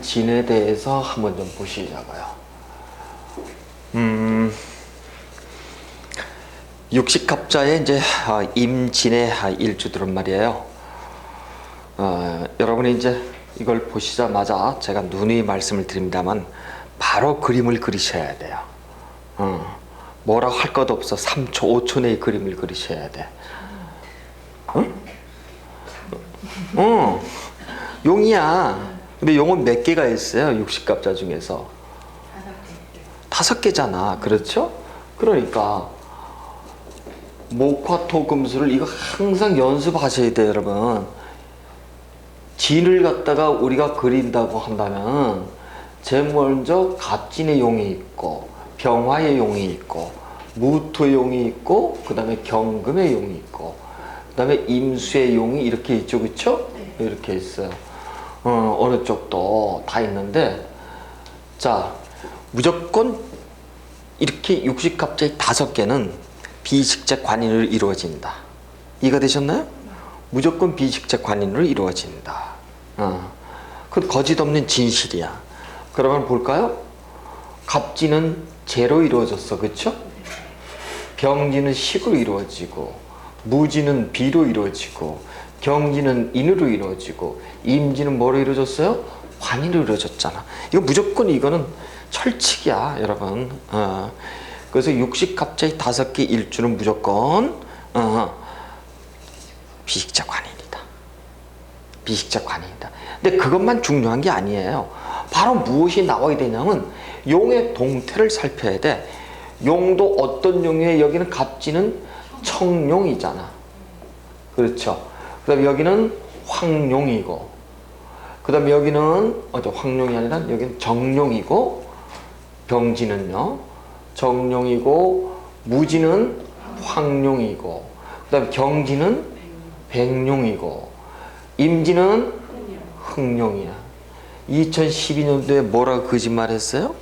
임진에 대해서 한번 좀 보시자고요. 육식갑자의 이제 임진의 일주들은 말이에요. 여러분이 이제 이걸 보시자마자 제가 누누이 말씀을 드립니다만 바로 그림을 그리셔야 돼요. 뭐라고 할 것도 없어. 3초, 5초 내에 그림을 그리셔야 돼. 용이야. 근데 용은 몇 개가 있어요? 육식갑자 중에서 5개잖아. 그렇죠? 그러니까 목화토금수를 이거 항상 연습하셔야 돼요, 여러분. 진을 갖다가 우리가 그린다고 한다면 제일 먼저 갑진의 용이 있고 병화의 용이 있고 무토의 용이 있고 그 다음에 경금의 용이 있고 그 다음에 임수의 용이 이렇게 있죠, 그쵸? 이렇게 있어요. 어느 쪽도 다 있는데, 자, 무조건 이렇게 육식갑자의 5개는 비식적 관인으로 이루어진다. 이해가 되셨나요? 무조건 비식적 관인으로 이루어진다. 그건 거짓없는 진실이야. 그러면 볼까요? 갑진은 재로 이루어졌어, 그쵸? 병진은 식으로 이루어지고, 무진은 비로 이루어지고, 경진은 인으로 이루어지고, 임진은 뭐로 이루어졌어요? 관인으로 이루어졌잖아. 이거 무조건 이거는 철칙이야, 여러분. 그래서 육식갑자의 5개 일주는 무조건 비식적 관인이다. 비식적 관인이다. 근데 그것만 중요한 게 아니에요. 바로 무엇이 나와야 되냐면 용의 동태를 살펴야 돼. 용도 어떤 용이에요? 여기는 갑진은 청용이잖아. 그렇죠? 그 다음에 여기는 황용이고, 그 다음에 여기는 황용이 아니라 여기는 정용이고, 병진은요 정용이고, 무진은 황용이고, 그 다음에 경진은 백용이고, 임진은 흑용이야. 2012년도에 뭐라고 거짓말했어요?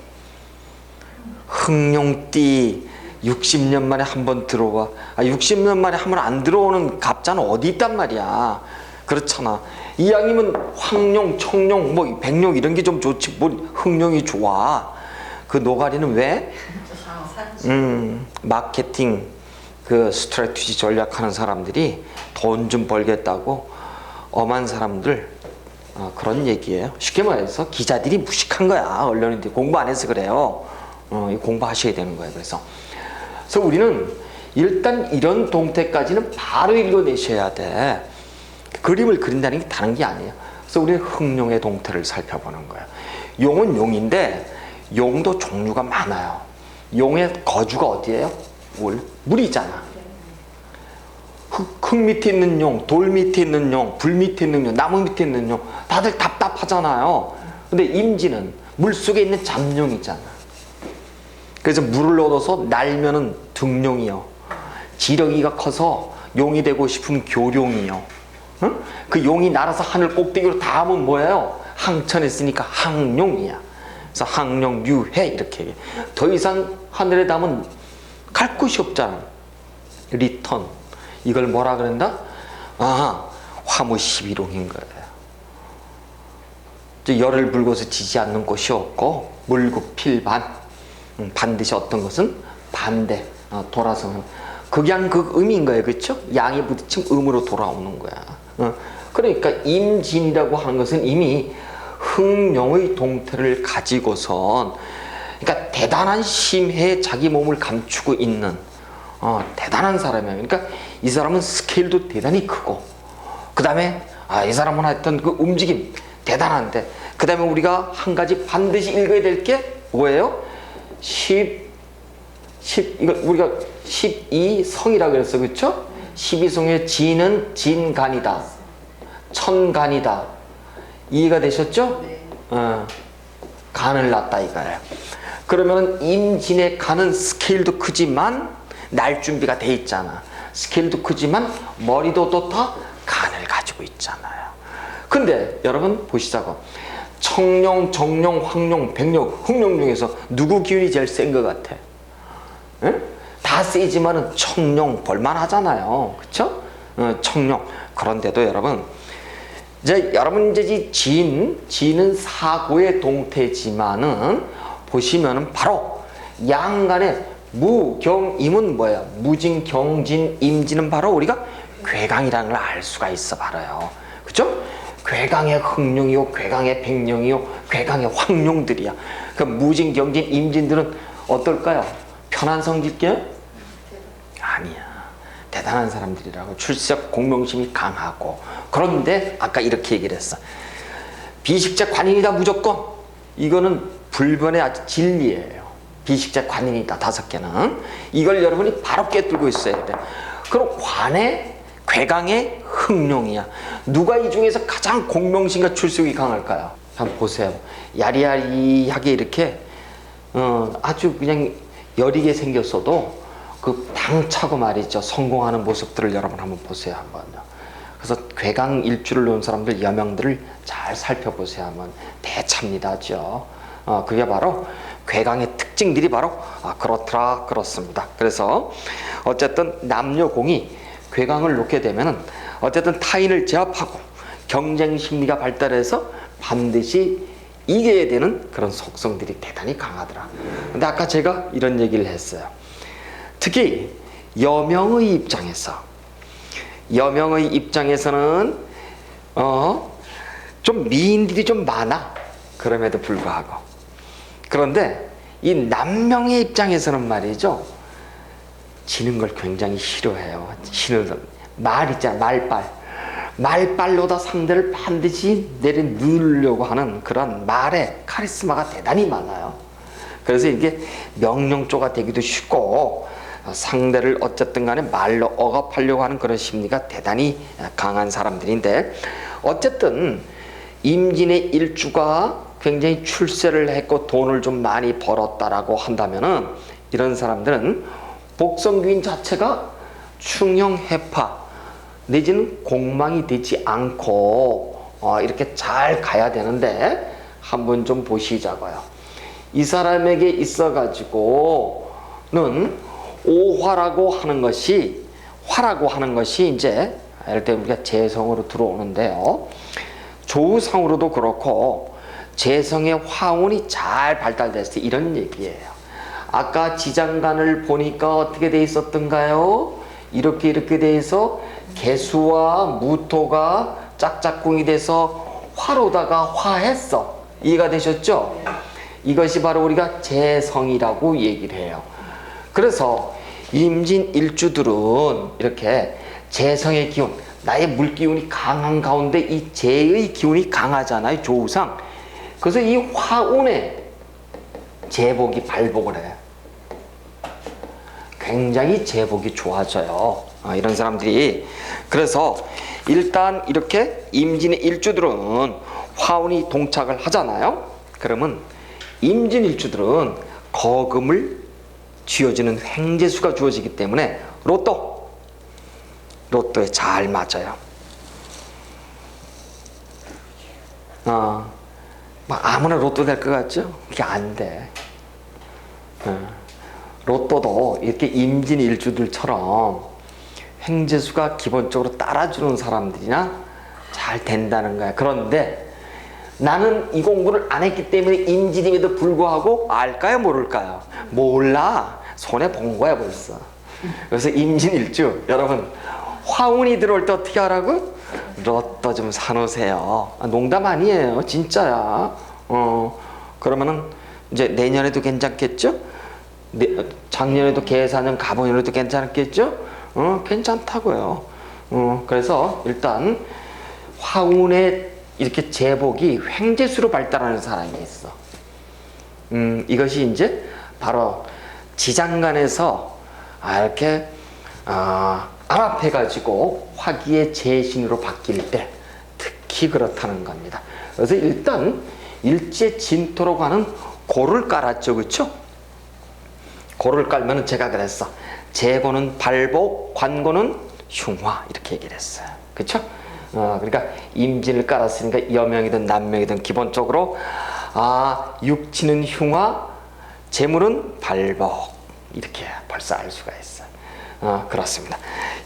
흑용띠 60년 만에 한 번 들어와. 60년 만에 한 번 안 들어오는 갑자는 어디 있단 말이야. 그렇잖아. 이왕이면 황용, 청용, 뭐 백용 이런 게 좀 좋지 뭘 흑용이 좋아. 그 노가리는 왜? 마케팅 그 스트래티지 전략하는 사람들이 돈 좀 벌겠다고 엄한 사람들, 그런 얘기예요. 쉽게 말해서 기자들이 무식한 거야. 언론인들이 공부 안 해서 그래요. 공부하셔야 되는 거예요. 그래서 우리는 일단 이런 동태까지는 바로 읽어내셔야 돼. 그림을 그린다는 게 다른 게 아니에요. 그래서 우리는 흑용의 동태를 살펴보는 거예요. 용은 용인데 용도 종류가 많아요. 용의 거주가 어디예요? 물이잖아. 흙 밑에 있는 용, 돌 밑에 있는 용, 불 밑에 있는 용, 나무 밑에 있는 용, 다들 답답하잖아요. 근데 임진은 물속에 있는 잠용이잖아. 그래서 물을 얻어서 날면은 등용이요. 지렁이가 커서 용이 되고 싶으면 교룡이요. 응? 그 용이 날아서 하늘 꼭대기로 닿으면 뭐예요? 항천했으니까 항용이야. 그래서 항용, 유해 이렇게. 더 이상 하늘에 닿으면 갈 곳이 없잖아. 리턴. 이걸 뭐라 그런다? 화무 11홍인 거예요. 열을 불고서 지지 않는 곳이 없고 물고 필반. 반드시 어떤 것은 반대, 돌아서는 극양 극음인 거예요. 그렇죠? 양이 부딪히면 음으로 돌아오는 거야. 그러니까 임진이라고 하는 것은 이미 흑룡의 동태를 가지고선, 그러니까 대단한 심해에 자기 몸을 감추고 있는 대단한 사람이에요. 그러니까 이 사람은 스케일도 대단히 크고, 그 다음에 이 사람은 하여튼 그 움직임 대단한데, 그 다음에 우리가 한 가지 반드시 읽어야 될 게 뭐예요? 이거 우리가 12성이라고 그랬어, 그렇죠? 12성의 진은 진간이다, 천간이다. 이해가 되셨죠? 간을 낳다 이거예요. 그러면 임진의 간은 스케일도 크지만 날 준비가 돼 있잖아. 스케일도 크지만 머리도 또 다 간을 가지고 있잖아요. 근데 여러분 보시자고. 청룡, 정룡, 황룡, 백룡, 흑룡 중에서 누구 기운이 제일 센 것 같아? 응? 다 세지만은 청룡 볼만하잖아요. 그쵸? 청룡. 그런데도 여러분, 이제 여러분 이제 이 지는 사고의 동태지만은 보시면은 바로 양간의 무경임은 뭐예요? 무진, 경진, 임진은 바로 우리가 괴강이라는 걸 알 수가 있어 바로요. 그죠? 괴강의 흑룡이요, 괴강의 백룡이요, 괴강의 황룡들이야. 그 무진, 경진, 임진들은 어떨까요? 편한 성질게요? 아니야. 대단한 사람들이라고. 출석 공명심이 강하고. 그런데 아까 이렇게 얘기를 했어. 비식자 관인이다 무조건. 이거는 불변의 아주 진리예요. 비식자 관인이다 5개는. 이걸 여러분이 바로 깨뜨리고 있어야 돼. 그럼 관의 괴강의 흑룡이야. 누가 이 중에서 가장 공명심과 출석이 강할까요? 한번 보세요. 야리야리하게 이렇게 아주 그냥 여리게 생겼어도 그 당차고 말이죠. 성공하는 모습들을 여러분 한번 보세요. 한번요. 그래서 괴강 일주를 놓은 사람들 여명들을 잘 살펴보세요. 한번 대차입니다죠. 그게 바로 괴강의 특징들이 바로 그렇더라 그렇습니다. 그래서 어쨌든 남녀공이 괴강을 놓게 되면은 어쨌든 타인을 제압하고 경쟁 심리가 발달해서 반드시 이겨야 되는 그런 속성들이 대단히 강하더라. 근데 아까 제가 이런 얘기를 했어요. 특히 여명의 입장에서는 좀 미인들이 좀 많아. 그럼에도 불구하고. 그런데 이 남명의 입장에서는 말이죠. 지는 걸 굉장히 싫어해요. 말 있잖아, 말빨로다 상대를 반드시 내려누르려고 하는 그런 말의 카리스마가 대단히 많아요. 그래서 이게 명령조가 되기도 쉽고 상대를 어쨌든 간에 말로 억압하려고 하는 그런 심리가 대단히 강한 사람들인데, 어쨌든 임진의 일주가 굉장히 출세를 했고 돈을 좀 많이 벌었다라고 한다면은 이런 사람들은 복성규인 자체가 충형해파 내지는 공망이 되지 않고 이렇게 잘 가야 되는데, 한번 좀 보시자고요. 이 사람에게 있어 가지고는 오화라고 하는 것이, 화라고 하는 것이 이제 예를 들어 우리가 재성으로 들어오는데요. 조우상으로도 그렇고 재성의 화운이 잘 발달됐을 때 이런 얘기예요. 아까 지장간을 보니까 어떻게 돼 있었던가요? 이렇게 돼 있어 개수와 무토가 짝짝꿍이 돼서 화로다가 화했어. 이해가 되셨죠? 이것이 바로 우리가 재성이라고 얘기를 해요. 그래서 임진 일주들은 이렇게 재성의 기운, 나의 물기운이 강한 가운데 이 재의 기운이 강하잖아요. 조우상. 그래서 이 화운에 재복이 발복을 해요. 굉장히 재복이 좋아져요. 이런 사람들이. 그래서 일단 이렇게 임진의 일주들은 화운이 동착을 하잖아요. 그러면 임진 일주들은 거금을 쥐어주는 횡재수가 주어지기 때문에 로또에 잘 맞아요. 아무나 로또 될 것 같죠? 그게 안 돼. 로또도 이렇게 임진 일주들처럼 횡재수가 기본적으로 따라주는 사람들이나 잘 된다는 거야. 그런데 나는 이 공부를 안 했기 때문에 임진임에도 불구하고 알까요? 모를까요? 몰라. 손해본 거야 벌써. 그래서 임진일주 여러분 화운이 들어올 때 어떻게 하라고? 로또 좀 사놓으세요. 농담 아니에요. 진짜야. 그러면은 이제 내년에도 괜찮겠죠? 작년에도 계산년 가보년에도 괜찮겠죠? 괜찮다고요. 그래서 일단 화운의 이렇게 재복이 횡재수로 발달하는 사람이 있어. 이것이 이제 바로 지장간에서 이렇게 암합해가지고 화기의 재신으로 바뀔 때 특히 그렇다는 겁니다. 그래서 일단 일제진토로 가는 고를 깔았죠, 그렇죠? 고를 깔면은 제가 그랬어. 재고는 발복, 관고는 흉화 이렇게 얘기를 했어요, 그렇죠? 그러니까 임진을 깔았으니까 여명이든 남명이든 기본적으로 육치는 흉화, 재물은 발복 이렇게 벌써 알 수가 있어요. 그렇습니다.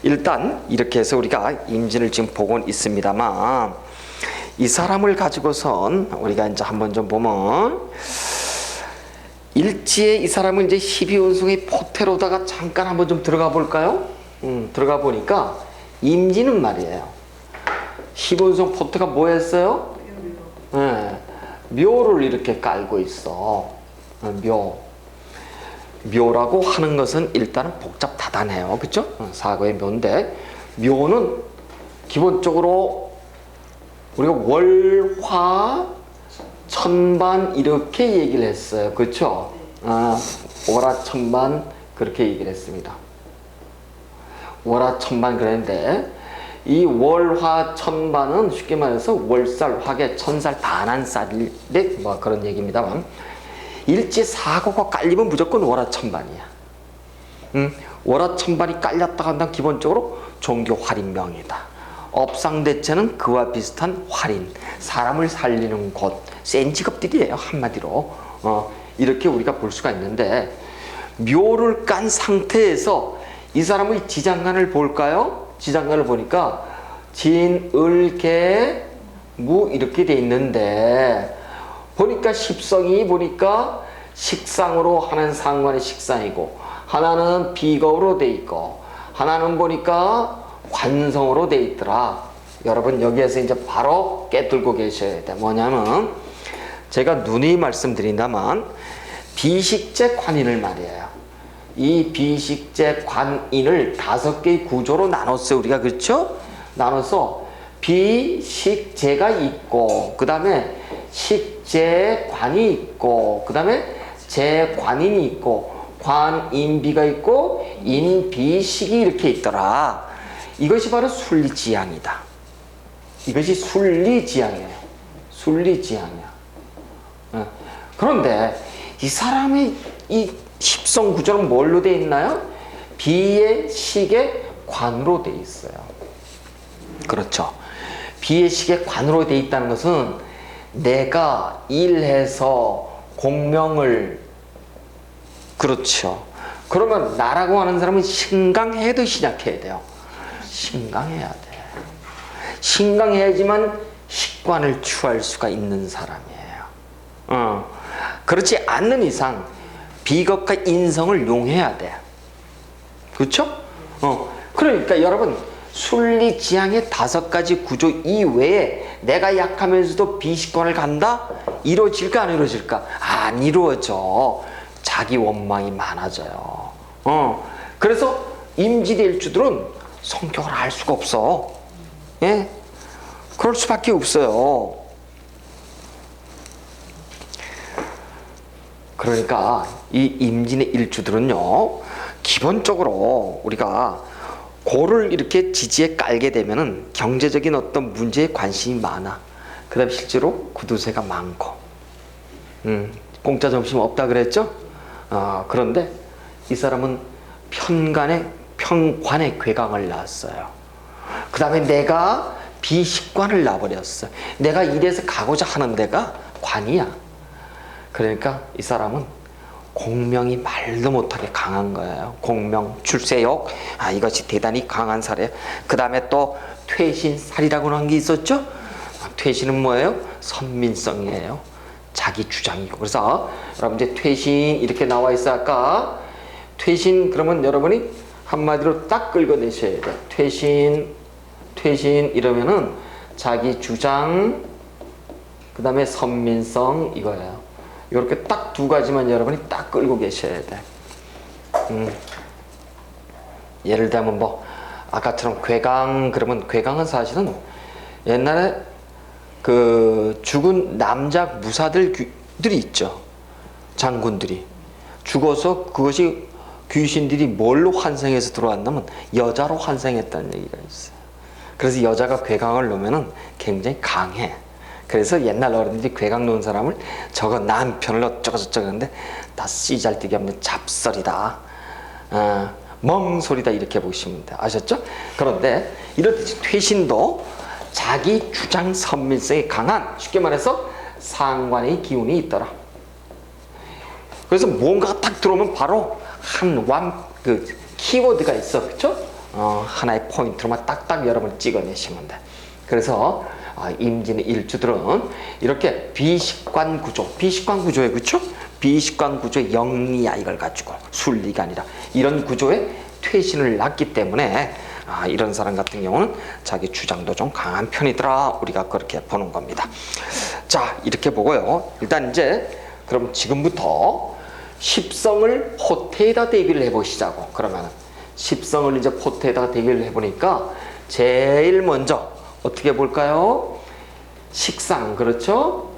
일단 이렇게 해서 우리가 임진을 지금 보고는 있습니다만 이 사람을 가지고선 우리가 이제 한번 좀 보면 일지에 이 사람은 이제 12원숭이 포테로다가 잠깐 한번 좀 들어가 볼까요? 들어가 보니까 임진은 말이에요. 12원숭이 포테가 뭐 했어요? 네, 묘를 이렇게 깔고 있어. 묘라고 하는 것은 일단은 복잡다단해요. 그쵸? 사고의 묘인데, 묘는 기본적으로 우리가 월화 천반 이렇게 얘기를 했어요. 그렇죠? 월화 천반 그렇게 얘기를 했습니다. 월화 천반 그랬는데 이 월화 천반은 쉽게 말해서 월살, 화계, 천살, 반한살이 뭐 그런 얘기입니다만 일지 사고가 깔리면 무조건 월화 천반이야. 월화 천반이 깔렸다 한다면 기본적으로 종교 활인명이다. 업상대체는 그와 비슷한 활인, 사람을 살리는 곳, 센 직업들이에요. 한마디로 이렇게 우리가 볼 수가 있는데 묘를 깐 상태에서 이 사람의 지장간을 볼까요? 지장간을 보니까 진, 을, 개, 무 이렇게 돼 있는데 보니까 십성이 보니까 식상으로 하는 상관의 식상이고 하나는 비겁으로 돼 있고 하나는 보니까 관성으로 돼 있더라. 여러분 여기에서 이제 바로 깨뚫고 계셔야 돼. 뭐냐면 제가 누누이 말씀드린다만 비식재 관인을 말이에요. 이 비식재 관인을 5개의 구조로 나눴어요. 우리가 그렇죠? 나눠서 비식재가 있고 그 다음에 식재관이 있고 그 다음에 재관인이 있고 관인비가 있고 인비식이 이렇게 있더라. 이것이 바로 순리지향이다. 이것이 순리지향이에요. 순리지향이야. 그런데 이 사람의 이 십성 구조는 뭘로 되어 있나요? 비의 식의 관으로 되어 있어요. 그렇죠. 비의 식의 관으로 되어 있다는 것은 내가 일해서 공명을 그렇죠. 그러면 나라고 하는 사람은 신강해도 신약해야 돼요. 신강해야 돼. 신강해야지만 식관을 취할 수가 있는 사람이에요. 그렇지 않는 이상 비겁과 인성을 용해야 돼. 그렇죠? 그러니까 여러분 순리지향의 5가지 구조 이외에 내가 약하면서도 비식관을 간다? 이루어질까 안 이루어질까? 안 이루어져. 자기 원망이 많아져요. 그래서 임지대일주들은 성격을 알 수가 없어. 예? 그럴 수밖에 없어요. 그러니까 이 임진의 일주들은요, 기본적으로 우리가 고를 이렇게 지지에 깔게 되면은 경제적인 어떤 문제에 관심이 많아. 그 다음에 실제로 구두쇠가 많고, 공짜 점심 없다 그랬죠? 그런데 이 사람은 편관의 괴강을 낳았어요. 그 다음에 내가 비식관을 낳아버렸어. 내가 이래서 가고자 하는 데가 관이야. 그러니까 이 사람은 공명이 말도 못하게 강한 거예요. 공명, 출세욕, 이것이 대단히 강한 사례. 그 다음에 또 퇴신살이라고 하는 게 있었죠. 퇴신은 뭐예요? 선민성이에요. 자기 주장이고. 그래서 여러분 이제 퇴신 이렇게 나와 있어. 아까 퇴신 그러면 여러분이 한마디로 딱 긁어내셔야 돼. 퇴신 이러면은 자기 주장, 그 다음에 선민성 이거예요. 이렇게 딱 2가지만 여러분이 딱 끌고 계셔야 돼. 예를 들면 뭐 아까처럼 괴강 그러면 괴강은 사실은 옛날에 그 죽은 남자 무사들이 있죠. 장군들이 죽어서 그것이 귀신들이 뭘로 환생해서 들어왔냐면 여자로 환생했다는 얘기가 있어요. 그래서 여자가 괴강을 놓으면은 굉장히 강해. 그래서 옛날 어른들이 괴강 놓은 사람을 저거 남편을 어쩌고저쩌고 하는데 다 씨잘데기 없는 잡설이다. 멍소리다 이렇게 보시면 돼. 아셨죠? 그런데 이렇듯이 퇴신도 자기 주장 선민성이 강한, 쉽게 말해서 상관의 기운이 있더라. 그래서 뭔가가 딱 들어오면 바로 그 키워드가 있어. 그쵸? 하나의 포인트로만 딱딱 여러분 찍어내시면 돼. 그래서 임진의 일주들은 이렇게 비식관 구조, 비식관 구조에 그렇죠? 비식관 구조의 영리야 이걸 가지고 순리가 아니라 이런 구조에 퇴신을 낳기 때문에 이런 사람 같은 경우는 자기 주장도 좀 강한 편이더라. 우리가 그렇게 보는 겁니다. 자, 이렇게 보고요. 일단 이제 그럼 지금부터 십성을 포태에다 대비를 해보시자고. 그러면 십성을 이제 포태에다가 대비를 해보니까 제일 먼저 어떻게 볼까요? 식상, 그렇죠?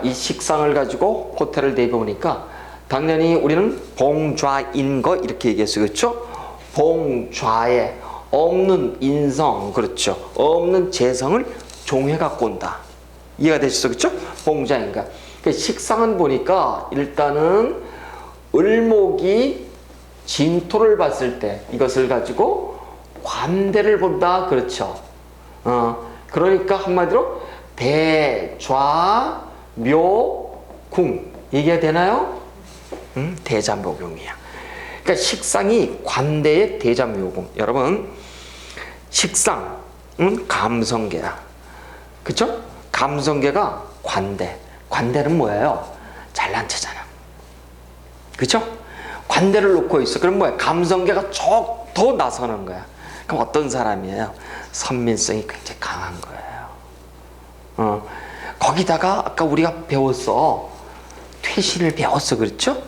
이 식상을 가지고 포태를 대비해보니까 당연히 우리는 봉좌인거 이렇게 얘기했어요. 그렇죠? 봉좌에 없는 인성, 그렇죠? 없는 재성을 종해 갖고 온다. 이해가 되시죠? 그렇죠? 봉좌인가. 그 식상은 보니까 일단은 을목이 진토를 봤을 때 이것을 가지고 관대를 본다. 그렇죠? 그러니까 한마디로 대좌묘궁 얘기가 되나요? 대자묘궁이야. 그러니까 식상이 관대의 대자묘궁. 여러분, 식상은 감성계야. 그쵸? 감성계가 관대. 관대는 뭐예요? 잘난 체잖아. 그쵸? 관대를 놓고 있어. 그럼 뭐야? 감성계가 더 나서는 거야. 그럼 어떤 사람이에요? 선민성이 굉장히 강한 거예요. 거기다가 아까 우리가 배웠어. 퇴신을 배웠어. 그렇죠?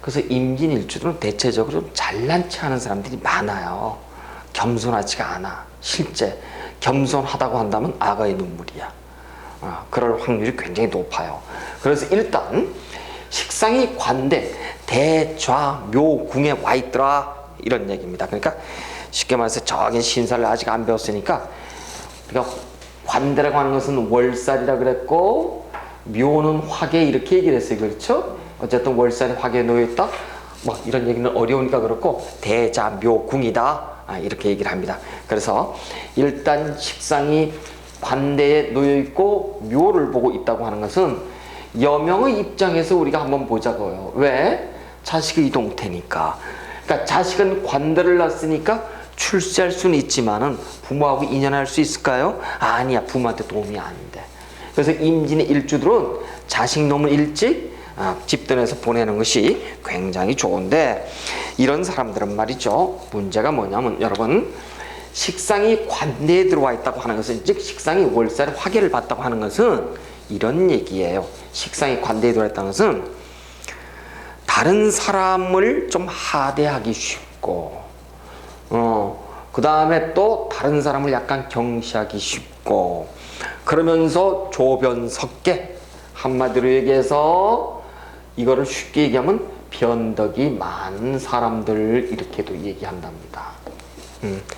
그래서 임진일주들은 대체적으로 좀 잘난 체 하는 사람들이 많아요. 겸손하지가 않아. 실제 겸손하다고 한다면 악어의 눈물이야. 그럴 확률이 굉장히 높아요. 그래서 일단 식상이 관대 대좌묘궁에 와 있더라 이런 얘기입니다. 그러니까 쉽게 말해서 저기 신사를 아직 안 배웠으니까 우리가 관대라고 하는 것은 월살이라 그랬고 묘는 화계 이렇게 얘기를 했어요. 그렇죠? 어쨌든 월살이 화계에 놓여있다 뭐 이런 얘기는 어려우니까 그렇고 대자묘궁이다 이렇게 얘기를 합니다. 그래서 일단 식상이 관대에 놓여있고 묘를 보고 있다고 하는 것은 여명의 입장에서 우리가 한번 보자고요. 왜? 자식의 이동태니까. 그러니까 자식은 관대를 낳았으니까 출세할 수는 있지만은 부모하고 인연할 수 있을까요? 아니야. 부모한테 도움이 안 돼. 그래서 임진의 일주들은 자식 놈을 일찍 집단에서 보내는 것이 굉장히 좋은데 이런 사람들은 말이죠. 문제가 뭐냐면 여러분 식상이 관대에 들어와 있다고 하는 것은 즉 식상이 월살의 화계를 봤다고 하는 것은 이런 얘기예요. 식상이 관대에 들어와 있다는 것은 다른 사람을 좀 하대하기 쉽고 그 다음에 또 다른 사람을 약간 경시하기 쉽고 그러면서 조변석계 한마디로 얘기해서 이거를 쉽게 얘기하면 변덕이 많은 사람들 이렇게도 얘기한답니다.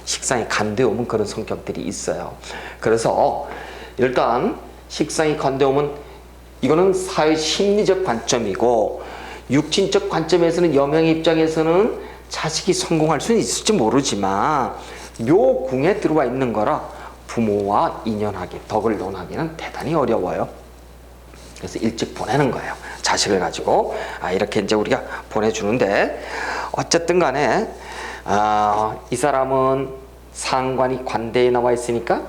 식상이 관대에 오면 그런 성격들이 있어요. 그래서 일단 식상이 관대에 오면 이거는 사회 심리적 관점이고 육친적 관점에서는 여명의 입장에서는 자식이 성공할 수는 있을지 모르지만 묘궁에 들어와 있는 거라 부모와 인연하기, 덕을 논하기는 대단히 어려워요. 그래서 일찍 보내는 거예요. 자식을 가지고 이렇게 이제 우리가 보내주는데 어쨌든 간에 이 사람은 상관이 관대에 나와 있으니까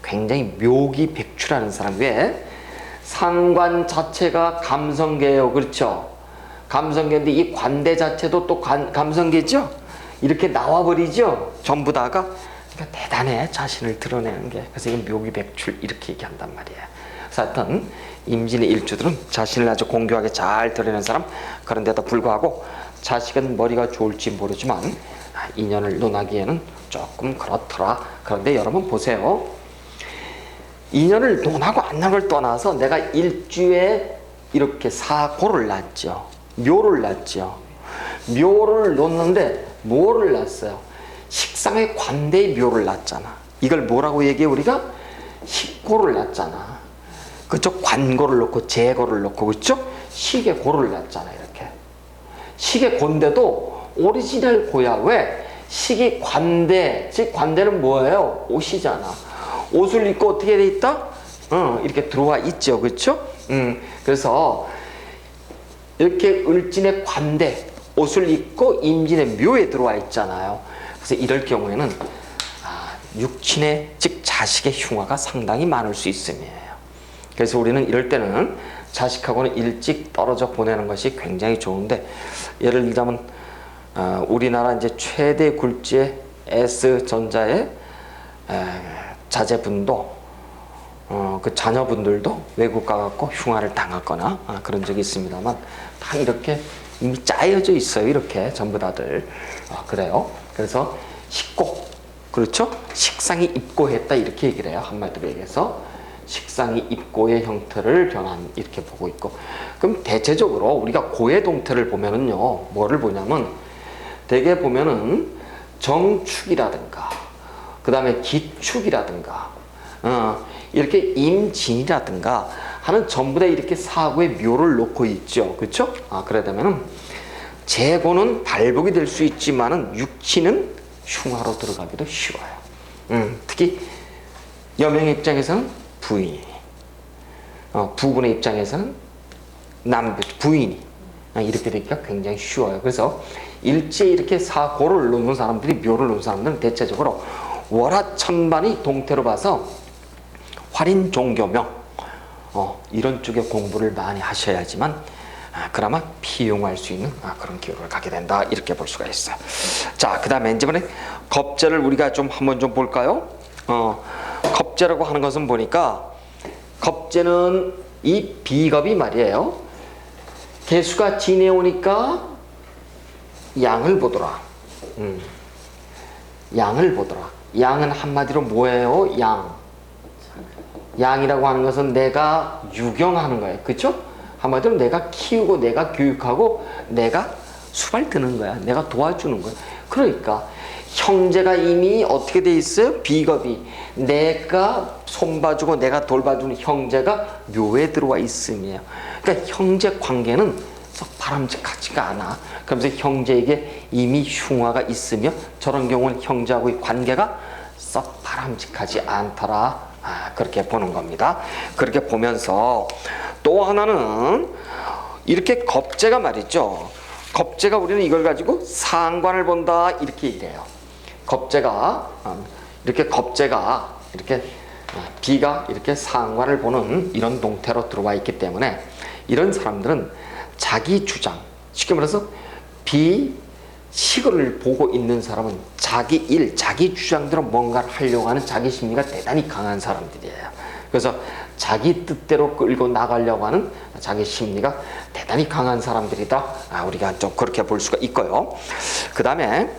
굉장히 묘기백출하는 사람. 왜? 상관 자체가 감성계예요. 그렇죠? 감성계인데 이 관대 자체도 또 감성계죠? 이렇게 나와버리죠? 전부 다가. 그러니까 대단해. 자신을 드러내는 게. 그래서 이게 묘기백출 이렇게 얘기한단 말이에요. 그래서 하여튼 임진의 일주들은 자신을 아주 공교하게 잘 드러내는 사람. 그런데도 불구하고 자식은 머리가 좋을지 모르지만 인연을 논하기에는 조금 그렇더라. 그런데 여러분 보세요. 인연을 논하고 안 논을 걸 떠나서 내가 일주에 이렇게 사고를 낳았죠. 묘를 낳았죠. 묘를 놓는데 뭐를 낳았어요? 식상의 관대의 묘를 낳았잖아. 이걸 뭐라고 얘기해 우리가? 식고를 낳았잖아. 그쪽 관고를 놓고 재고를 놓고 그쪽 식의 고를 낳았잖아. 이렇게 식의 고인데도 오리지널 고야. 왜? 식이 관대. 즉 관대는 뭐예요? 옷이잖아. 옷을 입고 어떻게 돼 있다? 이렇게 들어와 있죠. 그렇죠? 그래서 이렇게 을진의 관대 옷을 입고 임진의 묘에 들어와 있잖아요. 그래서 이럴 경우에는 육친의 즉 자식의 흉화가 상당히 많을 수 있음이에요. 그래서 우리는 이럴 때는 자식하고는 일찍 떨어져 보내는 것이 굉장히 좋은데, 예를 들자면 우리나라 이제 최대 굴지의 S전자의 자제분도 그 자녀분들도 외국 가갖고 흉화를 당했거나 그런 적이 있습니다만, 다 이렇게 이미 짜여져 있어요. 이렇게 전부 다들 그래요. 그래서 식고, 그렇죠? 식상이 입고했다 이렇게 얘기를 해요. 한마디로 얘기해서 식상이 입고의 형태를 변한 이렇게 보고 있고, 그럼 대체적으로 우리가 고의 동태를 보면은요, 뭐를 보냐면 대개 보면은 정축이라든가 그 다음에 기축이라든가 이렇게 임진이라든가 하는 전부 다 이렇게 사고의 묘를 놓고 있죠. 그렇죠? 그래 되면은 재고는 발복이 될 수 있지만은 육친은 흉화로 들어가기도 쉬워요. 특히 여명의 입장에서는 부인이, 부군의 입장에서는 부인이 이렇게 되기가 굉장히 쉬워요. 그래서 일제히 이렇게 사고를 놓는 사람들이, 묘를 놓는 사람들은 대체적으로 월화천반이 동태로 봐서 활인 종교명 이런 쪽에 공부를 많이 하셔야지만 그나마 피용할 수 있는 그런 기호를 갖게 된다 이렇게 볼 수가 있어요. 자, 그 다음에 이번에 겁재를 우리가 좀 한번 좀 볼까요? 겁재라고 하는 것은 보니까, 겁재는 이 비겁이 말이에요, 개수가 지내오니까 양을 보더라. 양을 보더라. 양은 한마디로 뭐예요? 양이라고 하는 것은 내가 유경하는 거예요. 그렇죠? 한마디로 내가 키우고 내가 교육하고 내가 수발 드는 거야. 내가 도와주는 거야. 그러니까 형제가 이미 어떻게 돼 있어요? 비겁이 내가 손봐주고 내가 돌봐주는 형제가 묘에 들어와 있음이에요. 그러니까 형제 관계는 썩 바람직하지가 않아. 그러면서 형제에게 이미 흉화가 있으며 저런 경우는 형제하고의 관계가 썩 바람직하지 않더라. 그렇게 보는 겁니다. 그렇게 보면서 또 하나는 이렇게 겁재가 말이죠. 겁재가 우리는 이걸 가지고 상관을 본다 이렇게 얘기해요. 겁재가 이렇게 비가 이렇게 상관을 보는 이런 동태로 들어와 있기 때문에, 이런 사람들은 자기 주장, 쉽게 말해서 비식을 보고 있는 사람은 자기 일, 자기 주장대로 뭔가를 하려고 하는 자기 심리가 대단히 강한 사람들이에요. 그래서 자기 뜻대로 끌고 나가려고 하는 자기 심리가 대단히 강한 사람들이다. 우리가 좀 그렇게 볼 수가 있고요. 그 다음에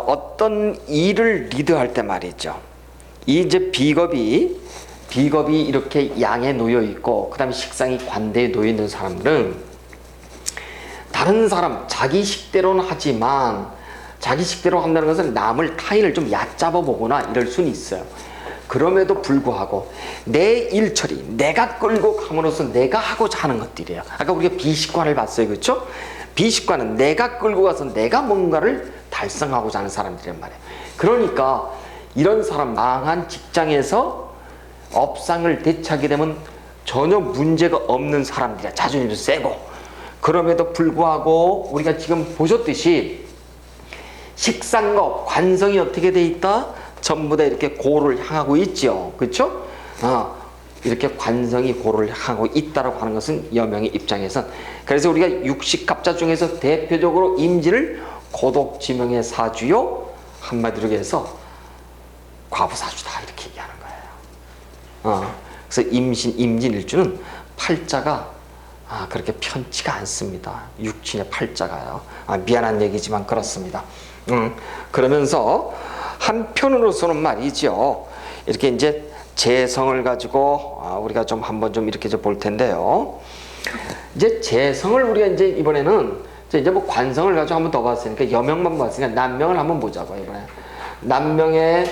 어떤 일을 리드할 때 말이죠, 이 이제 비겁이 이렇게 양에 놓여 있고 그 다음에 식상이 관대에 놓여 있는 사람들은 다른 사람 자기 식대로는 하지만, 자기 식대로 한다는 것은 남을, 타인을 좀 얕잡아 보거나 이럴 수는 있어요. 그럼에도 불구하고 내 일 처리, 내가 끌고 감으로써 내가 하고자 하는 것들이에요. 아까 우리가 비식관을 봤어요. 그렇죠? 비식관은 내가 끌고 가서 내가 뭔가를 달성하고자 하는 사람들이란 말이에요. 그러니까 이런 사람, 망한 직장에서 업상을 되찾게 되면 전혀 문제가 없는 사람들이야. 자존심도 세고. 그럼에도 불구하고 우리가 지금 보셨듯이 식상과 관성이 어떻게 돼 있다? 전부 다 이렇게 고를 향하고 있죠. 그렇죠? 이렇게 관성이 고를 향하고 있다라고 하는 것은 여명의 입장에선, 그래서 우리가 육식갑자 중에서 대표적으로 임진을 고독지명의 사주요, 한마디로 해서 과부사주다 이렇게 얘기하는 거예요. 그래서 임진일주는 팔자가 그렇게 편치가 않습니다. 육친의 팔자가요. 미안한 얘기지만 그렇습니다. 그러면서 한편으로서는 말이죠, 이렇게 이제 재성을 가지고 우리가 좀 한번 좀 이렇게 볼 텐데요. 이제 재성을 우리가 이제 이번에는 이제 뭐 관성을 가지고 한번 더 봤으니까, 여명만 봤으니까 남명을 한번 보자고. 이번에 남명의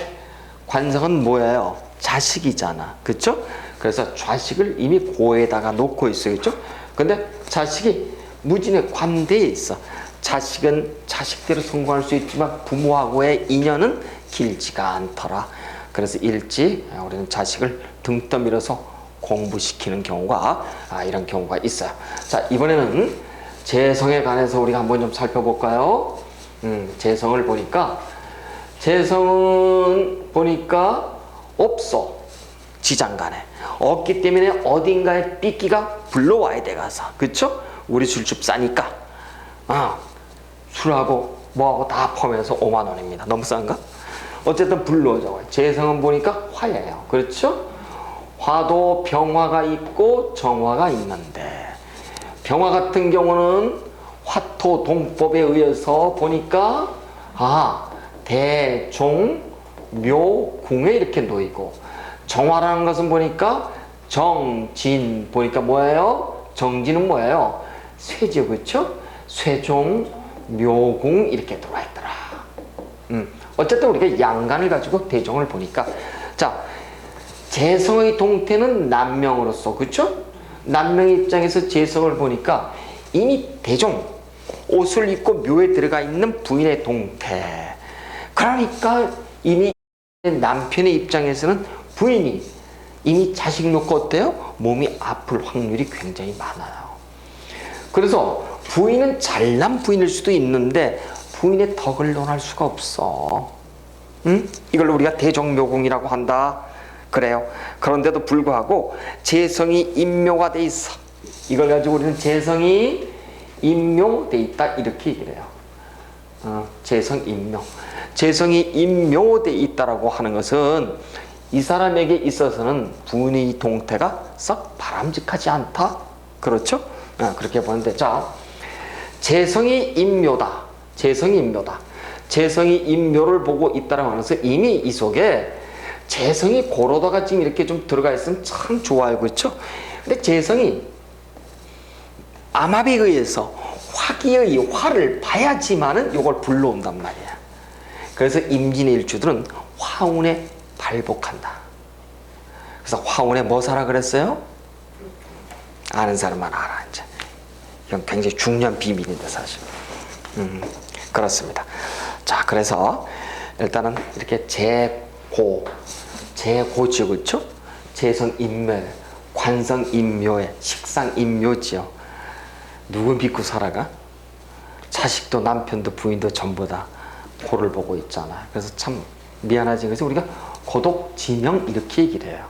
관성은 뭐예요? 자식이잖아. 그렇죠? 그래서 자식을 이미 고에다가 놓고 있어요. 그렇죠? 근데 자식이 무진의 관대에 있어. 자식은 자식대로 성공할 수 있지만 부모하고의 인연은 길지가 않더라. 그래서 일찍 우리는 자식을 등 떠밀어서 공부시키는 경우가 이런 경우가 있어요. 자, 이번에는 재성에 관해서 우리가 한번 좀 살펴볼까요? 재성을 보니까 재성은 보니까 없어. 지장간에. 없기 때문에 어딘가에 삐끼가 불러와야 돼 가서. 그쵸? 우리 술집 싸니까. 술하고 뭐하고 다 포함해서 5만 원입니다. 너무 싼가? 어쨌든 불러줘. 재성은 보니까 화예요. 그렇죠? 화도 병화가 있고 정화가 있는데 병화 같은 경우는 화토 동법에 의해서 보니까 대종 묘궁에 이렇게 놓이고 정화라는 것은 보니까 정진 보니까 뭐예요? 정진은 뭐예요? 쇠죠. 그렇죠? 쇠종 묘궁 이렇게 들어와 있더라. 어쨌든 우리가 양간을 가지고 대종을 보니까 자 재성의 동태는 남명으로서 그렇죠? 남명의 입장에서 재성을 보니까 이미 대종 옷을 입고 묘에 들어가 있는 부인의 동태. 그러니까 이미 남편의 입장에서는 부인이 이미 자식 놓고 어때요? 몸이 아플 확률이 굉장히 많아요. 그래서 부인은 잘난 부인일 수도 있는데 부인의 덕을 논할 수가 없어. 이걸 우리가 대종묘궁이라고 한다. 그래요. 그런데도 불구하고 재성이 임묘가 돼 있어. 이걸 가지고 우리는 재성이 임묘돼 있다 이렇게 얘기를 해요. 재성 임묘. 재성이 임묘돼 있다라고 하는 것은 이 사람에게 있어서는 부인의 동태가 썩 바람직하지 않다. 그렇죠? 그렇게 보는데 자 재성이 임묘다. 재성이 임묘다. 재성이 임묘를 보고 있다라고 하면서 이미 이 속에 재성이 고로다가 지금 이렇게 좀 들어가 있으면 참 좋아요. 그렇죠? 근데 재성이 암합에 의해서 화기의 화를 봐야지만은 이걸 불러온단 말이야. 그래서 임진의 일주들은 화운에 발복한다. 그래서 화운에 뭐 사라 그랬어요? 아는 사람만 알아. 이제 이건 굉장히 중요한 비밀인데 사실. 그렇습니다. 자, 그래서 일단은 이렇게 재고지요, 그렇죠? 재성 인묘, 관성 인묘에 식상 인묘지요. 누구 믿고 살아가? 자식도 남편도 부인도 전부 다 고를 보고 있잖아. 그래서 참 미안하지. 그래서 우리가 고독지명 이렇게 얘기를 해요.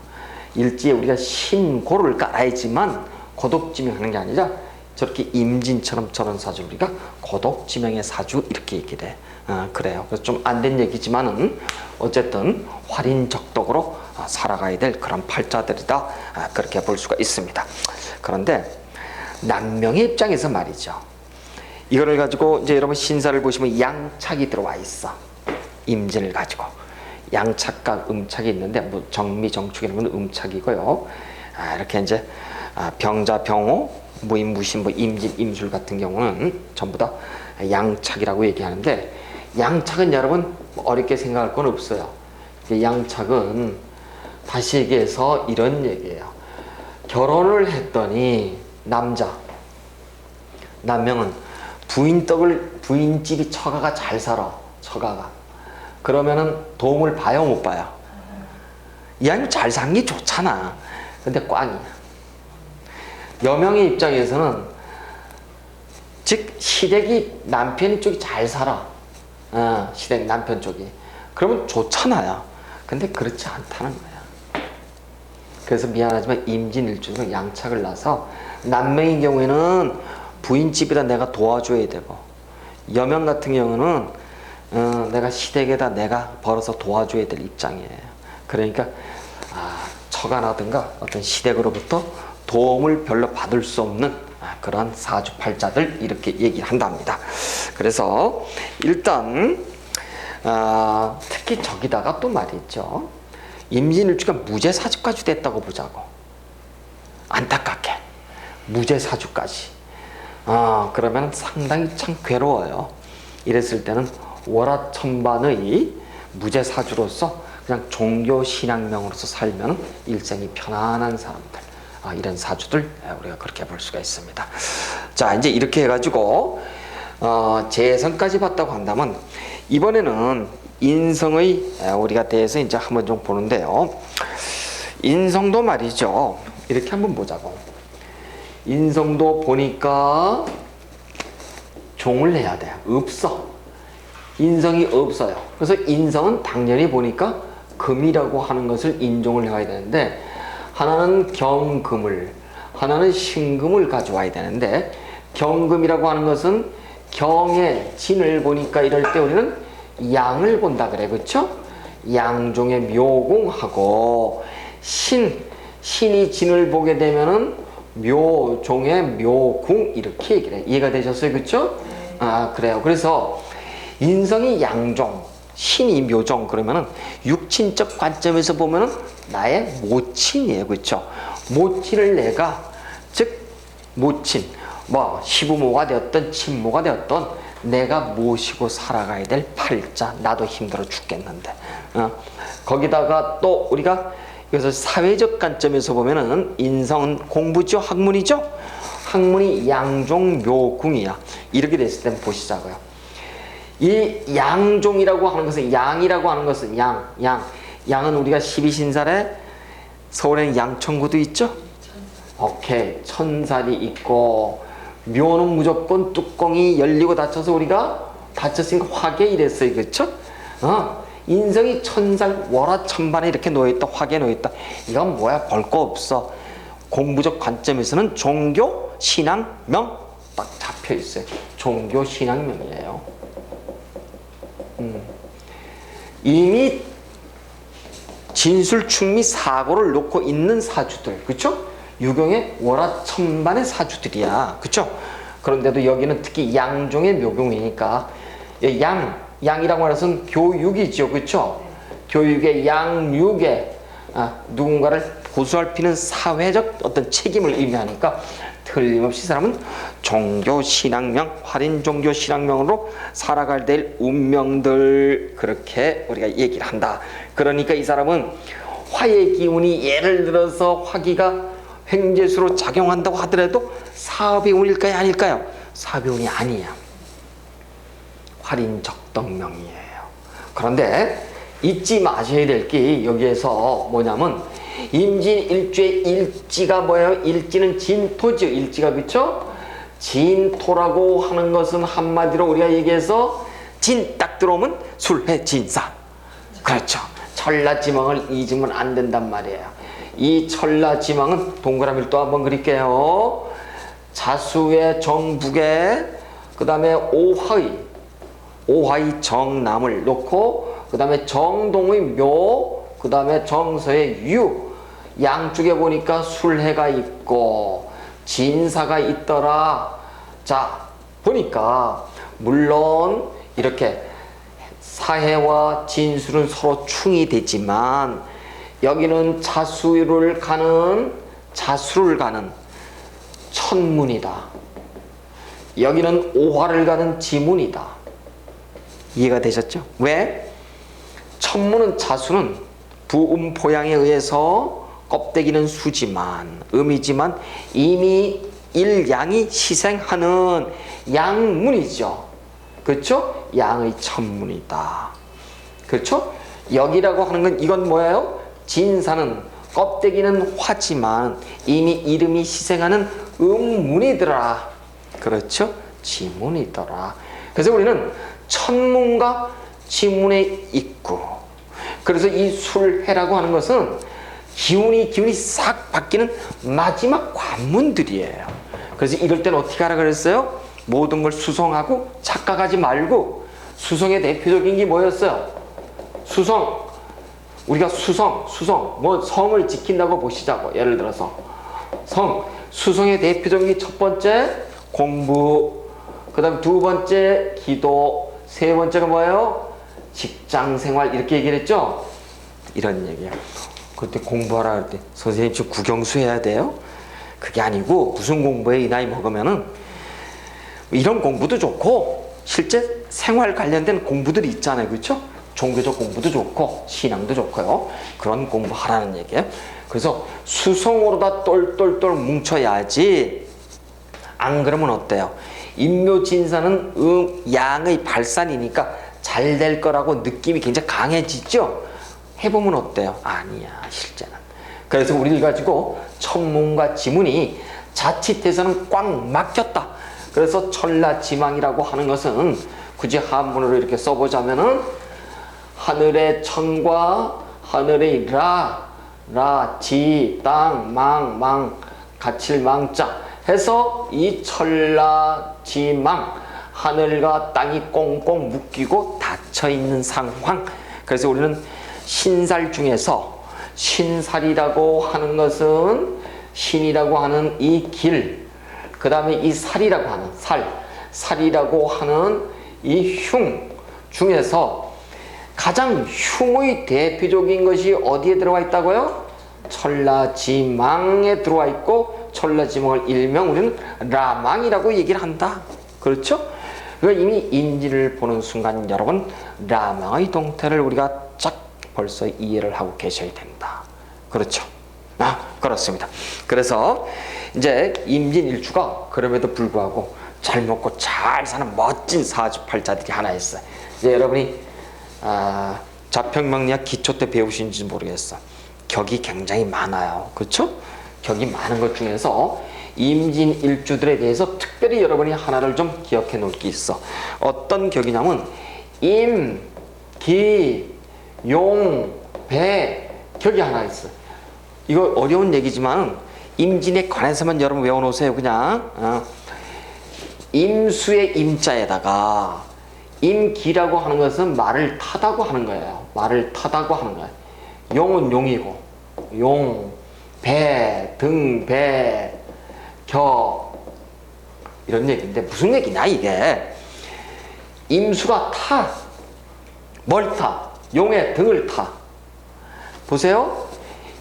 일지에 우리가 신고를 깔아야지만 고독지명하는 게 아니라 저렇게 임진처럼 저런 사주 우리가 고독지명의 사주 이렇게 얘기를 해. 그래요. 그래서 좀 안 된 얘기지만은 어쨌든 활인적덕으로 살아가야 될 그런 팔자들이다. 그렇게 볼 수가 있습니다. 그런데 남명의 입장에서 말이죠. 이거를 가지고 이제 여러분 신사를 보시면 양착이 들어와 있어. 임진을 가지고 양착과 음착이 있는데 뭐 정미, 정축 이런 건 음착이고요. 이렇게 이제 병자, 병호, 무임, 무신, 뭐 임진, 임술 같은 경우는 전부 다 양착이라고 얘기하는데 양착은 여러분 어렵게 생각할 건 없어요. 양착은 다시 얘기해서 이런 얘기예요. 결혼을 했더니 남명은 부인집이 처가가 잘 살아. 처가가. 그러면은 도움을 봐요, 못 봐요? 이 양이 잘 산 게 좋잖아. 근데 꽝이야. 여명의 입장에서는 즉 시댁이 남편 쪽이 잘 살아. 시댁 남편 쪽이. 그러면 좋잖아요. 근데 그렇지 않다는 거야. 그래서 미안하지만 임진일주는 양착을 놔서 남명의 경우에는 부인집에다 내가 도와줘야 되고 여명 같은 경우는 내가 시댁에다 내가 벌어서 도와줘야 될 입장이에요. 그러니까 처가나든가 어떤 시댁으로부터 도움을 별로 받을 수 없는 그런 사주팔자들 이렇게 얘기를 한답니다. 그래서 일단 특히 저기다가 또 말이죠. 임진일주가 무제사주까지 됐다고 보자고. 안타깝게 무제사주까지. 그러면 상당히 참 괴로워요. 이랬을 때는 월화천반의 무제사주로서 그냥 종교신앙명으로서 살면 일생이 편안한 사람들, 이런 사주들 우리가 그렇게 볼 수가 있습니다. 자, 이제 이렇게 해가지고 재성까지 봤다고 한다면 이번에는 인성의 우리가 대해서 이제 한번 좀 보는데요. 인성도 말이죠. 이렇게 한번 보자고. 인성도 보니까 종을 해야 돼. 없어. 인성이 없어요. 그래서 인성은 당연히 보니까 금이라고 하는 것을 인정을 해야 되는데, 하나는 경금을, 하나는 신금을 가져와야 되는데, 경금이라고 하는 것은 경의 진을 보니까 이럴 때 우리는 양을 본다 그래. 그렇죠? 양종의 묘궁하고 신이 진을 보게 되면은 묘종의 묘궁 이렇게 얘기를 해. 이해가 되셨어요? 그렇죠? 아, 그래요. 그래서 인성이 양종, 신이 묘종 그러면은 육친적 관점에서 보면은 나의 모친이에요. 그렇죠? 모친을 내가, 즉 모친, 뭐 시부모가 되었던 친모가 되었던 내가 모시고 살아가야 될 팔자. 나도 힘들어 죽겠는데 거기다가 또 우리가 이것을 사회적 관점에서 보면은 인성은 공부죠, 학문이죠. 학문이 양종 묘궁이야. 이렇게 됐을 때 보시자고요. 이 양종이라고 하는 것은, 양이라고 하는 것은 양은 우리가 12신살에 서울에는 양천구도 있죠. 오케이, 천살이 있고, 묘는 무조건 뚜껑이 열리고 닫혀서 우리가 닫혔으니까 화계 이랬어요. 그렇죠? 인성이 천살 월화천반에 이렇게 놓여있다. 화계에 놓여있다. 이건 뭐야? 볼 거 없어. 공부적 관점에서는 종교, 신앙, 명 딱 잡혀있어요. 종교, 신앙, 명이에요. 이미 진술, 충미, 사고를 놓고 있는 사주들. 그렇죠? 유경의 월화천반의 사주들이야. 그렇죠? 그런데도 여기는 특히 양종의 묘경이니까 양이라고 하는 것은 교육이죠. 그렇죠? 교육의 양육에 누군가를 보수할피는 사회적 어떤 책임을 의미하니까 틀림없이 사람은 종교 신앙명, 활인 종교 신앙명으로 살아갈 될 운명들, 그렇게 우리가 얘기를 한다. 그러니까 이 사람은 화의 기운이, 예를 들어서 화기가 횡재수로 작용한다고 하더라도 사업의 운일까요, 아닐까요? 사업의 운이 아니야. 활인적덕명이에요. 그런데 잊지 마셔야 될 게 여기에서 뭐냐면, 임진일주의 일지가 뭐예요? 일지는 진토죠. 일지가. 그렇죠? 진토라고 하는 것은 한마디로 우리가 얘기해서 진 딱 들어오면 술해진사. 그렇죠. 천라지망을 잊으면 안 된단 말이에요. 이 천라지망은 동그라미를 또 한번 그릴게요. 자수의 정북에, 그 다음에 오화의 정남을 놓고, 그 다음에 정동의 묘, 그 다음에 정서의 유, 양쪽에 보니까 술해가 있고 진사가 있더라. 자, 보니까 물론 이렇게 사해와 진술은 서로 충이 되지만, 여기는 자수를 가는 천문이다. 여기는 오화를 가는 지문이다. 이해가 되셨죠? 왜? 천문은, 자수는 부음포양에 의해서 껍데기는 수지만, 음이지만 이미 일양이 시생하는 양문이죠. 그렇죠? 양의 천문이다. 그렇죠? 여기라고 하는 건, 이건 뭐예요? 진사는 껍데기는 화지만 이미 이름이 희생하는 음문이더라. 그렇죠? 지문이더라. 그래서 우리는 천문과 지문에 있고, 그래서 이 술해라고 하는 것은 기운이 싹 바뀌는 마지막 관문들이에요. 그래서 이럴 때는 어떻게 하라 그랬어요? 모든 걸 수성하고 착각하지 말고. 수성의 대표적인 게 뭐였어요? 수성. 우리가 수성 뭐 성을 지킨다고 보시자고. 예를 들어서 수성의 대표적인 게 첫 번째 공부, 그 다음 두 번째 기도, 세 번째가 뭐예요? 직장생활. 이렇게 얘기를 했죠? 이런 얘기야. 그때 공부하라 할 때 선생님 지금 국영수 해야 돼요? 그게 아니고, 무슨 공부해? 이 나이 먹으면은 이런 공부도 좋고 실제 생활 관련된 공부들이 있잖아요. 그렇죠? 종교적 공부도 좋고 신앙도 좋고요. 그런 공부하라는 얘기예요. 그래서 수성으로 다 똘똘똘 뭉쳐야지. 안 그러면 어때요? 인묘진사는 양의 발산이니까 잘 될 거라고 느낌이 굉장히 강해지죠? 해보면 어때요? 아니야, 실제는. 그래서 우리를 가지고 천문과 지문이 자칫해서는 꽉 막혔다. 그래서 천라지망이라고 하는 것은 굳이 한문으로 이렇게 써보자면은 하늘의 천과 하늘의 지, 땅, 망, 갇힐 망자 해서 이 천라지망, 하늘과 땅이 꽁꽁 묶이고 닫혀있는 상황. 그래서 우리는 신살 중에서 신살이라고 하는 것은 신이라고 하는 이 길, 그 다음에 이 살이라고 하는 살이라고 하는 이 흉 중에서 가장 흉의 대표적인 것이 어디에 들어가 있다고요? 천라지망에 들어와 있고, 천라지망을 일명 우리는 라망이라고 얘기를 한다. 그렇죠? 그러니까 이미 임진을 보는 순간 여러분 라망의 동태를 우리가 쫙 벌써 이해를 하고 계셔야 된다. 그렇죠? 그렇습니다. 그래서 이제 임진일주가 그럼에도 불구하고 잘 먹고 잘 사는 멋진 사주팔자들이 하나 있어요. 이제 여러분이 자평명리학 기초 때 배우신지 모르겠어. 격이 굉장히 많아요. 그렇죠? 격이 많은 것 중에서 임진일주들에 대해서 특별히 여러분이 하나를 좀 기억해 놓을 게 있어. 어떤 격이냐면 임, 기, 용, 배 격이 하나 있어. 이거 어려운 얘기지만 임진에 관해서만 여러분 외워놓으세요. 그냥 임수의 임자에다가 임기라고 하는 것은 말을 타다고 하는 거예요. 말을 타다고 하는 거예요. 용은 용이고, 용, 배, 등, 배, 겨 이런 얘기인데 무슨 얘기냐 이게. 임수가 타. 뭘 타? 용의 등을 타. 보세요.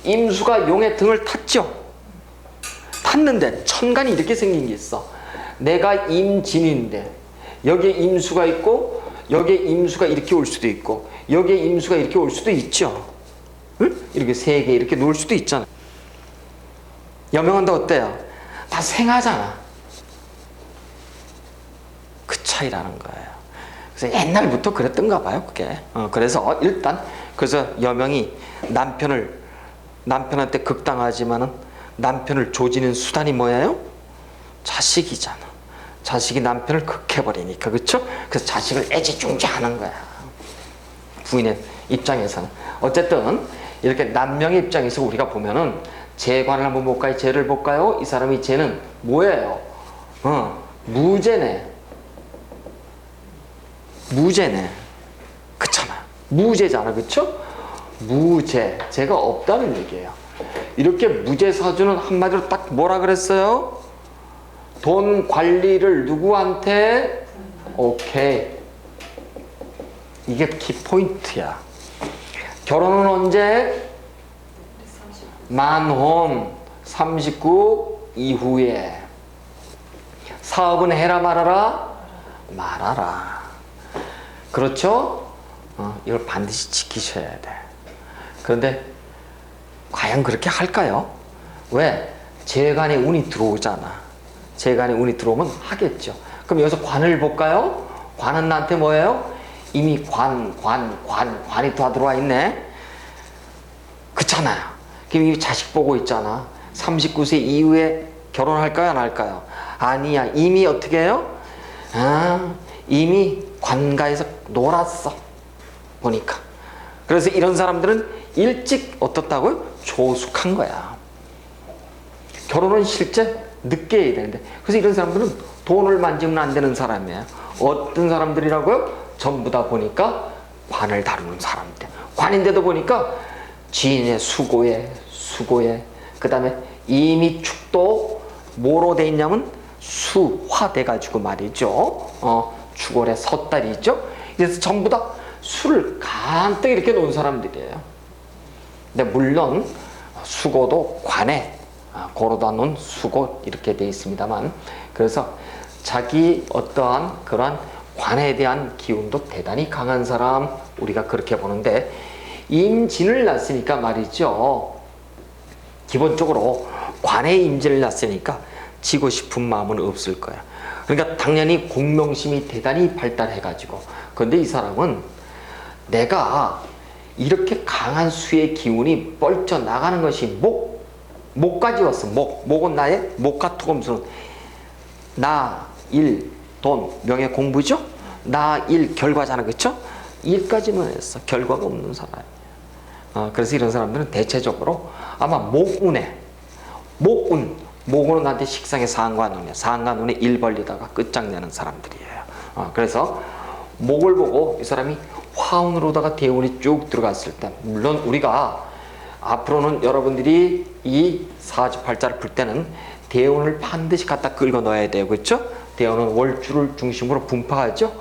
임수가 용의 등을 탔죠. 탔는데 천간이 이렇게 생긴 게 있어. 내가 임진인데 여기에 임수가 있고, 여기에 임수가 이렇게 올 수도 있고, 여기에 임수가 이렇게 올 수도 있죠. 응? 이렇게 세 개 이렇게 놓을 수도 있잖아. 여명한데 어때요? 다 생하잖아. 그 차이라는 거예요. 그래서 옛날부터 그랬던가 봐요, 그게. 그래서 일단 그래서 여명이 남편한테 극당하지만은 남편을 조지는 수단이 뭐예요? 자식이잖아. 자식이 남편을 극해버리니까, 그렇죠? 그래서 자식을 애지중지하는 거야. 부인의 입장에서는. 어쨌든 이렇게 남명의 입장에서 우리가 보면은 재관을 한번 볼까요? 재를 볼까요? 이 사람이 재는 뭐예요? 무재네. 그렇잖아. 무재잖아, 그렇죠? 무재. 재가 없다는 얘기예요. 이렇게 무재사주는 한마디로 딱 뭐라 그랬어요? 돈 관리를 누구한테? 오케이. 이게 키포인트야. 결혼은 언제? 만혼 39 이후에. 사업은 해라 말아라? 말아라. 그렇죠? 이걸 반드시 지키셔야 돼. 그런데 과연 그렇게 할까요? 왜? 재간에 운이 들어오잖아. 재간에 운이 들어오면 하겠죠. 그럼 여기서 관을 볼까요? 관은 나한테 뭐예요? 이미 관이 다 들어와 있네. 그렇잖아요. 그럼 이 자식 보고 있잖아. 39세 이후에 결혼할까요? 안 할까요? 아니야. 이미 어떻게 해요? 이미 관가에서 놀았어. 보니까. 그래서 이런 사람들은 일찍 어떻다고요? 조숙한 거야. 결혼은 실제 늦게 해야 되는데. 그래서 이런 사람들은 돈을 만지면 안 되는 사람이에요. 어떤 사람들이라고요? 전부 다 보니까 관을 다루는 사람들. 관인데도 보니까 지인의 수고에 그 다음에 이미 축도 뭐로 돼 있냐면 수화돼 가지고 말이죠. 축월에 섣달이 있죠. 그래서 전부 다 술을 간뜩 이렇게 놓은 사람들이에요. 근데 물론 수고도 관에 고로다 놓은 수고 이렇게 돼 있습니다만, 그래서 자기 어떠한 그러한 관에 대한 기운도 대단히 강한 사람, 우리가 그렇게 보는데, 임진을 낳았으니까 말이죠. 기본적으로 관에 임진을 낳았으니까 지고 싶은 마음은 없을 거야. 그러니까 당연히 공명심이 대단히 발달해가지고. 그런데 이 사람은 내가 이렇게 강한 수의 기운이 뻘쳐 나가는 것이 목까지 왔어. 목은 나의 목과 토금수는 나, 일, 돈, 명예, 공부죠. 나 일 결과잖아, 그쵸? 일까지는 했어. 결과가 없는 사람이에요. 그래서 이런 사람들은 대체적으로 아마 목운은 나한테 식상의 상관운에 일 벌리다가 끝장내는 사람들이에요. 그래서 목을 보고 이 사람이 화운으로다가 대운이 쭉 들어갔을 때, 물론 우리가 앞으로는 여러분들이 이 사주팔자를 풀 때는 대운을 반드시 갖다 긁어 넣어야 돼요, 그렇죠? 대운은 월주를 중심으로 분파하죠.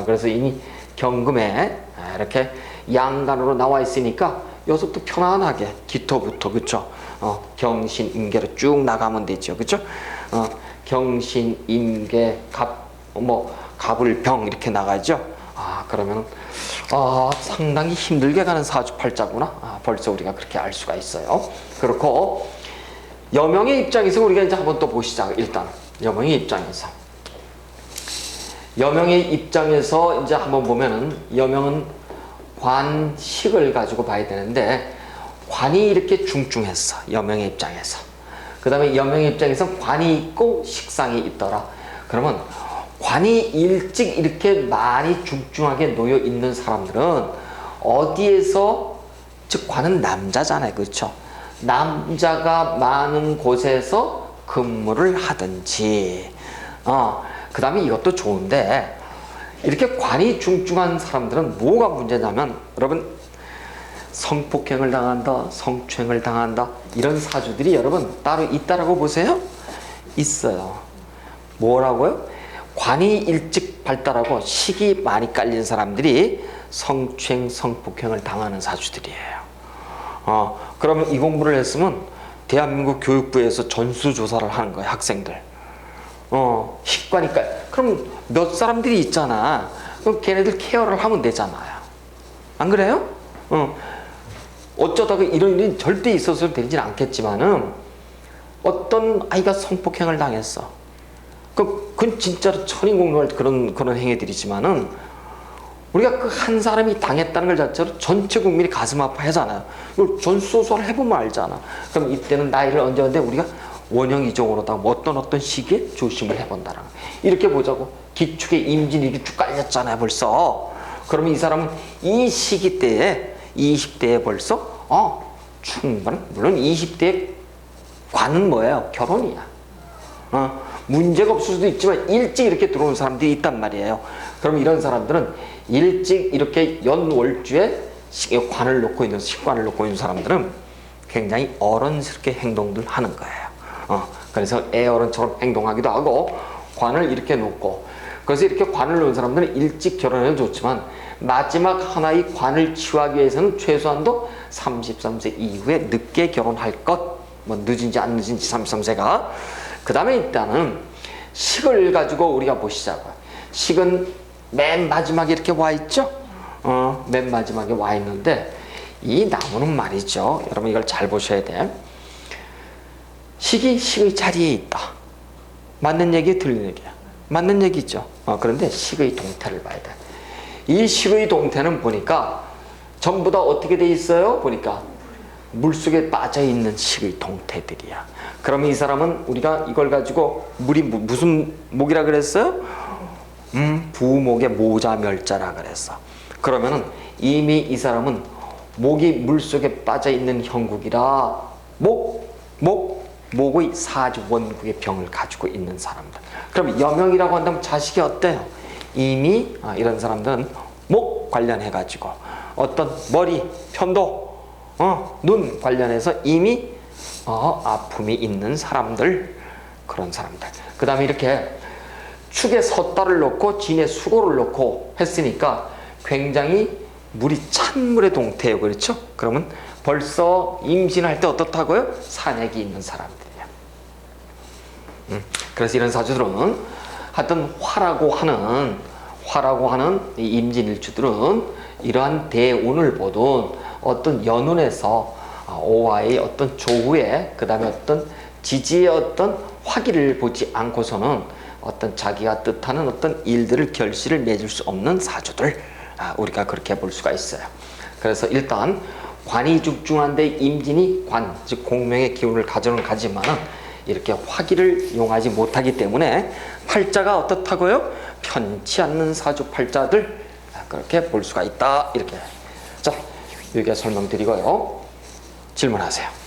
그래서 이미 경금에 이렇게 양간으로 나와 있으니까 여기서부터 편안하게 기토부터, 그렇죠? 경신, 임계로 쭉 나가면 되죠, 그렇죠? 경신, 임계, 갑을, 병 이렇게 나가죠. 그러면 상당히 힘들게 가는 사주팔자구나. 벌써 우리가 그렇게 알 수가 있어요. 그렇고 여명의 입장에서 우리가 이제 한번 또 보시자. 일단 여명의 입장에서 이제 한번 보면은, 여명은 관식을 가지고 봐야 되는데 관이 이렇게 중중했어, 여명의 입장에서. 그 다음에 여명의 입장에서 관이 있고 식상이 있더라. 그러면 관이 일찍 이렇게 많이 중중하게 놓여 있는 사람들은 어디에서, 즉 관은 남자잖아요, 그렇죠? 남자가 많은 곳에서 근무를 하든지, 그 다음에 이것도 좋은데, 이렇게 관이 중중한 사람들은 뭐가 문제냐면, 여러분, 성폭행을 당한다, 성추행을 당한다, 이런 사주들이 여러분 따로 있다라고 보세요? 있어요. 뭐라고요? 관이 일찍 발달하고 식이 많이 깔린 사람들이 성추행, 성폭행을 당하는 사주들이에요. 그러면 이 공부를 했으면 대한민국 교육부에서 전수조사를 하는 거예요, 학생들. 식관이니까. 그럼 몇 사람들이 있잖아. 그럼 걔네들 케어를 하면 되잖아요. 안 그래요? 어쩌다가 이런 일이 절대 있어서 되지는 않겠지만은, 어떤 아이가 성폭행을 당했어. 그건 진짜로 천인공노할 그런 행위들이지만은, 우리가 그 한 사람이 당했다는 걸 자체로 전체 국민이 가슴 아파하잖아요. 이걸 전수조사를 해보면 알잖아. 그럼 이때는 나이를 언제 우리가 원형이적으로다 어떤 시기에 조심을 해본다라는 거예요. 이렇게 보자고. 기축에 임진일이 쭉 깔렸잖아요, 벌써. 그러면 이 사람은 이 시기 때에, 20대에 벌써 충분히, 물론 20대에 관은 뭐예요? 결혼이야. 문제가 없을 수도 있지만 일찍 이렇게 들어온 사람들이 있단 말이에요. 그럼 이런 사람들은 일찍 이렇게 연월주에 관을 놓고 있는, 식관을 놓고 있는 사람들은 굉장히 어른스럽게 행동들 하는 거예요. 그래서 애어른처럼 행동하기도 하고, 관을 이렇게 놓고, 그래서 이렇게 관을 놓은 사람들은 일찍 결혼해도 좋지만 마지막 하나의 관을 치유하기 위해서는 최소한도 33세 이후에 늦게 결혼할 것, 늦은지 안 늦은지 33세가. 그 다음에 일단은 식을 가지고 우리가 보시자고요. 식은 맨 마지막에 이렇게 와 있죠? 맨 마지막에 와 있는데, 이 나무는 말이죠, 여러분 이걸 잘 보셔야 돼. 식이 식의 자리에 있다. 맞는 얘기, 틀린 얘기야? 맞는 얘기죠. 그런데 식의 동태를 봐야 돼. 이 식의 동태는 보니까 전부 다 어떻게 돼 있어요? 보니까 물속에 빠져 있는 식의 동태들이야. 그러면 이 사람은, 우리가 이걸 가지고 물이 무슨 목이라 그랬어요? 부목의 모자멸자라 그랬어. 그러면은 이미 이 사람은 목이 물속에 빠져 있는 형국이라 목의 사주 원국의 병을 가지고 있는 사람들. 그럼 여명이라고 한다면 자식이 어때요? 이미 이런 사람들은 목 관련해 가지고 어떤 머리, 편도, 눈 관련해서 이미 아픔이 있는 사람들, 그런 사람들. 그 다음에 이렇게 축에 섰다를 놓고 진에 수고를 놓고 했으니까 굉장히 물이 찬 물의 동태예요, 그렇죠? 그러면 벌써 임신할 때 어떻다고요? 산액이 있는 사람들이야. 그래서 이런 사주들은 하여튼 화라고 하는 이 임진일주들은 이러한 대운을 보든 어떤 연운에서 오화의 어떤 조후에, 그 다음에 어떤 지지의 어떤 화기를 보지 않고서는 어떤 자기가 뜻하는 어떤 일들을, 결실을 맺을 수 없는 사주들, 우리가 그렇게 볼 수가 있어요. 그래서 일단 관이 중중한데 임진이 관, 즉 공명의 기운을 가져는 가지만은 이렇게 화기를 이용하지 못하기 때문에 팔자가 어떻다고요? 편치 않는 사주팔자들 그렇게 볼 수가 있다. 이렇게. 자, 여기에 설명드리고요. 질문하세요.